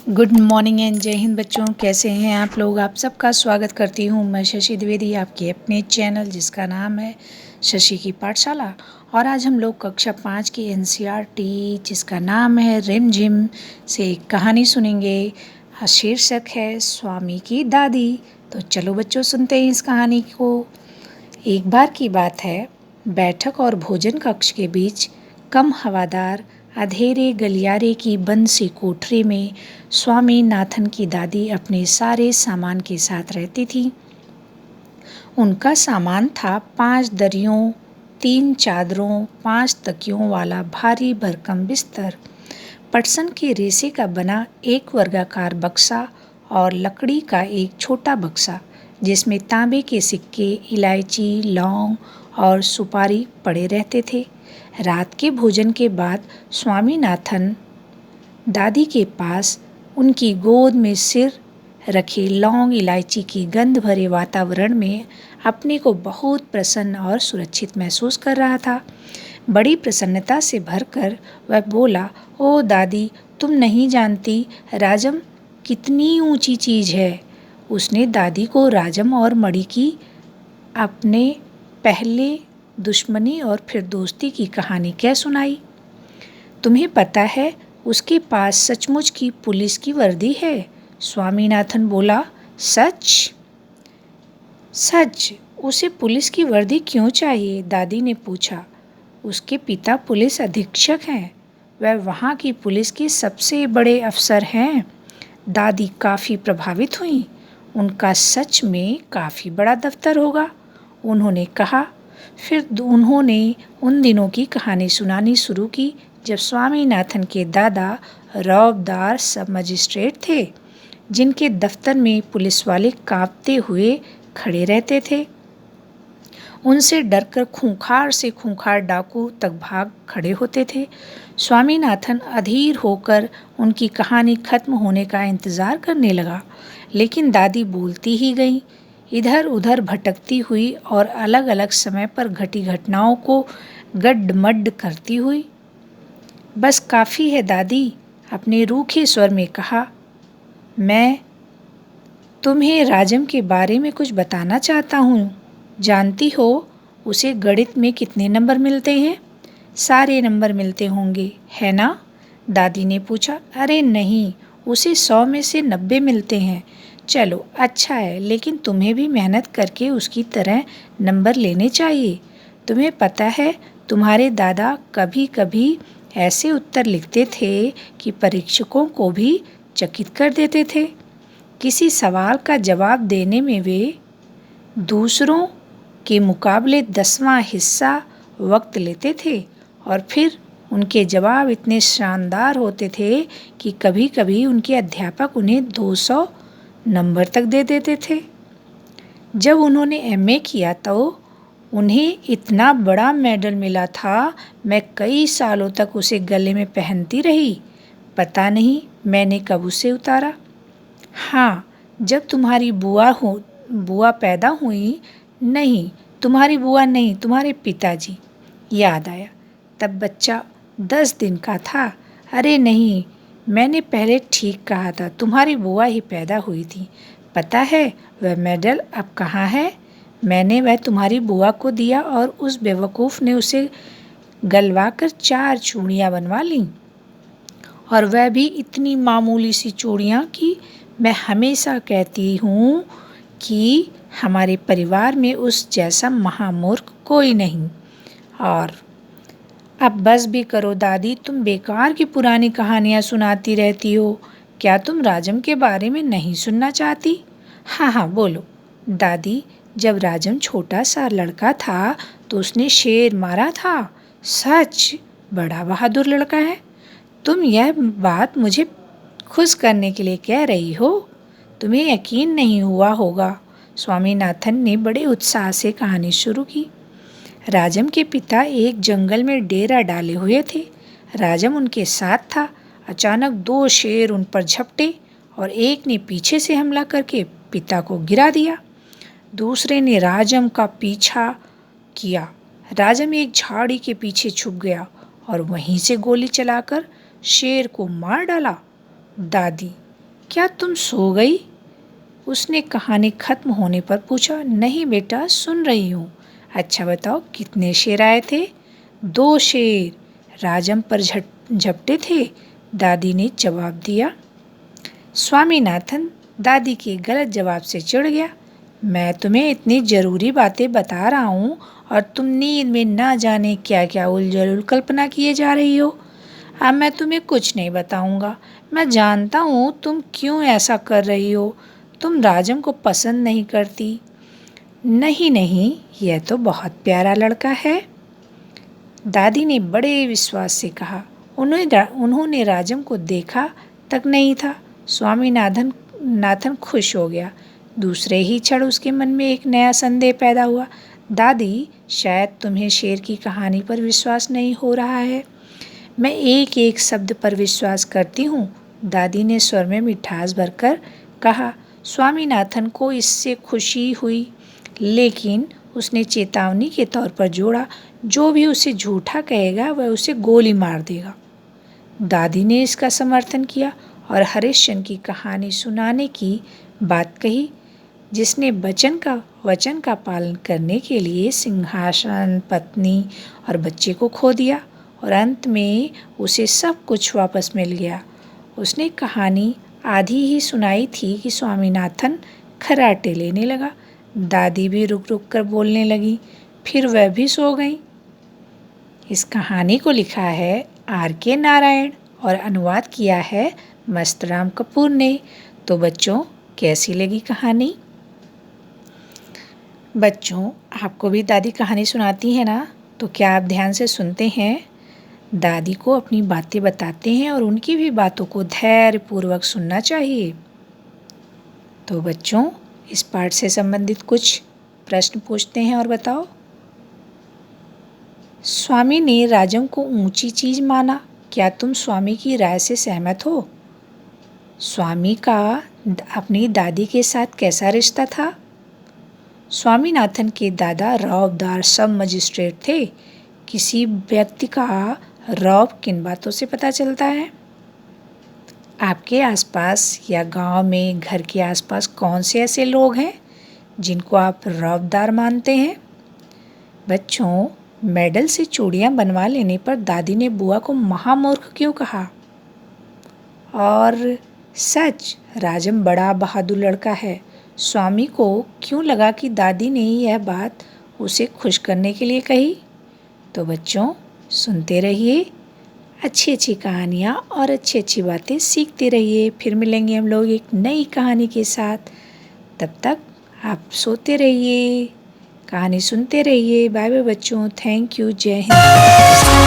Good morning and जय हिंद बच्चों, कैसे हैं आप लोग। आप सबका स्वागत करती हूँ मैं शशि द्विवेदी, आपके अपने चैनल जिसका नाम है शशि की पाठशाला। और आज हम लोग कक्षा 5 की एनसीईआरटी जिसका नाम है रिमझिम से एक कहानी सुनेंगे। शीर्षक है स्वामी की दादी। तो चलो बच्चों सुनते हैं इस कहानी को। एक बार की बात है, बैठक और भोजन कक्ष के बीच कम हवादार अंधेरे गलियारे की बंद सी कोठरी में स्वामीनाथन की दादी अपने सारे सामान के साथ रहती थी। उनका सामान था 5 दरियों, 3 चादरों, 5 तकियों वाला भारी भरकम बिस्तर, पटसन के रेशे का बना एक वर्गाकार बक्सा और लकड़ी का एक छोटा बक्सा जिसमें तांबे के सिक्के, इलायची, लौंग और सुपारी पड़े रहते थे। रात के भोजन के बाद स्वामीनाथन दादी के पास उनकी गोद में सिर रखे लौंग इलायची की गंध भरे वातावरण में अपने को बहुत प्रसन्न और सुरक्षित महसूस कर रहा था। बड़ी प्रसन्नता से भरकर वह बोला, ओ दादी, तुम नहीं जानती राजम कितनी ऊंची चीज़ है। उसने दादी को राजम और मणि की अपने पहले दुश्मनी और फिर दोस्ती की कहानी क्या सुनाई। तुम्हें पता है उसके पास सचमुच की पुलिस की वर्दी है। स्वामीनाथन बोला, सच? सच। उसे पुलिस की वर्दी क्यों चाहिए? दादी ने पूछा। उसके पिता पुलिस अधीक्षक हैं। वह वहाँ की पुलिस के सबसे बड़े अफसर हैं। दादी काफ़ी प्रभावित हुई। उनका सच में काफ़ी बड़ा दफ्तर होगा, उन्होंने कहा। फिर उन्होंने उन दिनों की कहानी सुनानी शुरू की जब स्वामीनाथन के दादा रौबदार सब मजिस्ट्रेट थे, जिनके दफ्तर में पुलिस वाले कांपते हुए खड़े रहते थे। उनसे डरकर खूंखार से खूंखार डाकू तक भाग खड़े होते थे। स्वामीनाथन अधीर होकर उनकी कहानी खत्म होने का इंतज़ार करने लगा, लेकिन दादी बोलती ही गई, इधर उधर भटकती हुई और अलग अलग समय पर घटी घटनाओं को गड्ड-मड्ड करती हुई। बस काफ़ी है दादी, अपने रूखे स्वर में कहा। मैं तुम्हें राजम के बारे में कुछ बताना चाहता हूँ। जानती हो उसे गणित में कितने नंबर मिलते हैं? सारे नंबर मिलते होंगे, है ना? दादी ने पूछा। अरे नहीं, उसे 100 में से 90 मिलते हैं। चलो अच्छा है, लेकिन तुम्हें भी मेहनत करके उसकी तरह नंबर लेने चाहिए। तुम्हें पता है तुम्हारे दादा कभी कभी ऐसे उत्तर लिखते थे कि परीक्षकों को भी चकित कर देते थे। किसी सवाल का जवाब देने में वे दूसरों के मुकाबले 10वां हिस्सा वक्त लेते थे और फिर उनके जवाब इतने शानदार होते थे कि कभी कभी उनके अध्यापक उन्हें 200 नंबर तक दे देते थे। जब उन्होंने एमए किया तो उन्हें इतना बड़ा मेडल मिला था, मैं कई सालों तक उसे गले में पहनती रही। पता नहीं मैंने कब उसे उतारा। हाँ, जब तुम्हारी बुआ पैदा हुई। नहीं, तुम्हारी बुआ नहीं, तुम्हारे पिताजी। याद आया, तब बच्चा 10 दिन का था। अरे नहीं, मैंने पहले ठीक कहा था, तुम्हारी बुआ ही पैदा हुई थी। पता है वह मेडल अब कहाँ है? मैंने वह तुम्हारी बुआ को दिया और उस बेवकूफ़ ने उसे गलवा कर 4 चूड़ियाँ बनवा लीं, और वह भी इतनी मामूली सी चूड़ियाँ कि मैं हमेशा कहती हूँ कि हमारे परिवार में उस जैसा महामूर्ख कोई नहीं। और अब बस भी करो दादी, तुम बेकार की पुरानी कहानियाँ सुनाती रहती हो। क्या तुम राजम के बारे में नहीं सुनना चाहती? हाँ हाँ बोलो। दादी, जब राजम छोटा सा लड़का था तो उसने शेर मारा था। सच? बड़ा बहादुर लड़का है। तुम यह बात मुझे खुश करने के लिए कह रही हो? तुम्हें यकीन नहीं हुआ होगा। स्वामीनाथन ने बड़े उत्साह से कहानी शुरू की। राजम के पिता एक जंगल में डेरा डाले हुए थे। राजम उनके साथ था। अचानक 2 शेर उन पर झपटे और एक ने पीछे से हमला करके पिता को गिरा दिया। दूसरे ने राजम का पीछा किया। राजम एक झाड़ी के पीछे छुप गया और वहीं से गोली चलाकर शेर को मार डाला। दादी, क्या तुम सो गई? उसने कहानी खत्म होने पर पूछा। नहीं बेटा, सुन रही हूँ। अच्छा बताओ, कितने शेर आए थे? 2 शेर राजम पर झपटे थे, दादी ने जवाब दिया। स्वामीनाथन दादी के गलत जवाब से चिढ़ गया। मैं तुम्हें इतनी ज़रूरी बातें बता रहा हूँ और तुम नींद में ना जाने क्या क्या उलझुल कल्पना किए जा रही हो। अब मैं तुम्हें कुछ नहीं बताऊंगा। मैं जानता हूँ तुम क्यों ऐसा कर रही हो। तुम राजम को पसंद नहीं करती। नहीं नहीं, यह तो बहुत प्यारा लड़का है, दादी ने बड़े विश्वास से कहा। उन्होंने राजम को देखा तक नहीं था। स्वामीनाथन खुश हो गया। दूसरे ही क्षण उसके मन में एक नया संदेह पैदा हुआ। दादी, शायद तुम्हें शेर की कहानी पर विश्वास नहीं हो रहा है। मैं एक एक शब्द पर विश्वास करती हूँ, दादी ने स्वर में मिठास भरकर कहा। स्वामीनाथन को इससे खुशी हुई, लेकिन उसने चेतावनी के तौर पर जोड़ा, जो भी उसे झूठा कहेगा वह उसे गोली मार देगा। दादी ने इसका समर्थन किया और हरिश्चंद्र की कहानी सुनाने की बात कही, जिसने वचन का पालन करने के लिए सिंहासन, पत्नी और बच्चे को खो दिया और अंत में उसे सब कुछ वापस मिल गया। उसने कहानी आधी ही सुनाई थी कि स्वामीनाथन खर्राटे लेने लगा। दादी भी रुक रुक कर बोलने लगी, फिर वह भी सो गई। इस कहानी को लिखा है R.K. नारायण और अनुवाद किया है मस्तराम कपूर ने। तो बच्चों, कैसी लगी कहानी? बच्चों, आपको भी दादी कहानी सुनाती है ना? तो क्या आप ध्यान से सुनते हैं? दादी को अपनी बातें बताते हैं और उनकी भी बातों को धैर्यपूर्वक सुनना चाहिए। तो बच्चों, इस पाठ से संबंधित कुछ प्रश्न पूछते हैं और बताओ। स्वामी ने राजम को ऊंची चीज माना, क्या तुम स्वामी की राय से सहमत हो? स्वामी का अपनी दादी के साथ कैसा रिश्ता था? स्वामीनाथन के दादा रौबदार सब मजिस्ट्रेट थे। किसी व्यक्ति का रौब किन बातों से पता चलता है? आपके आसपास या गांव में, घर के आसपास कौन से ऐसे लोग हैं जिनको आप रौबदार मानते हैं? बच्चों, मेडल से चूड़ियाँ बनवा लेने पर दादी ने बुआ को महामूर्ख क्यों कहा? और सच, राजम बड़ा बहादुर लड़का है। स्वामी को क्यों लगा कि दादी ने यह बात उसे खुश करने के लिए कही? तो बच्चों, सुनते रहिए अच्छी अच्छी कहानियाँ और अच्छी अच्छी बातें सीखते रहिए। फिर मिलेंगे हम लोग एक नई कहानी के साथ। तब तक आप सोते रहिए, कहानी सुनते रहिए। बाय बाय बच्चों, थैंक यू, जय हिंद।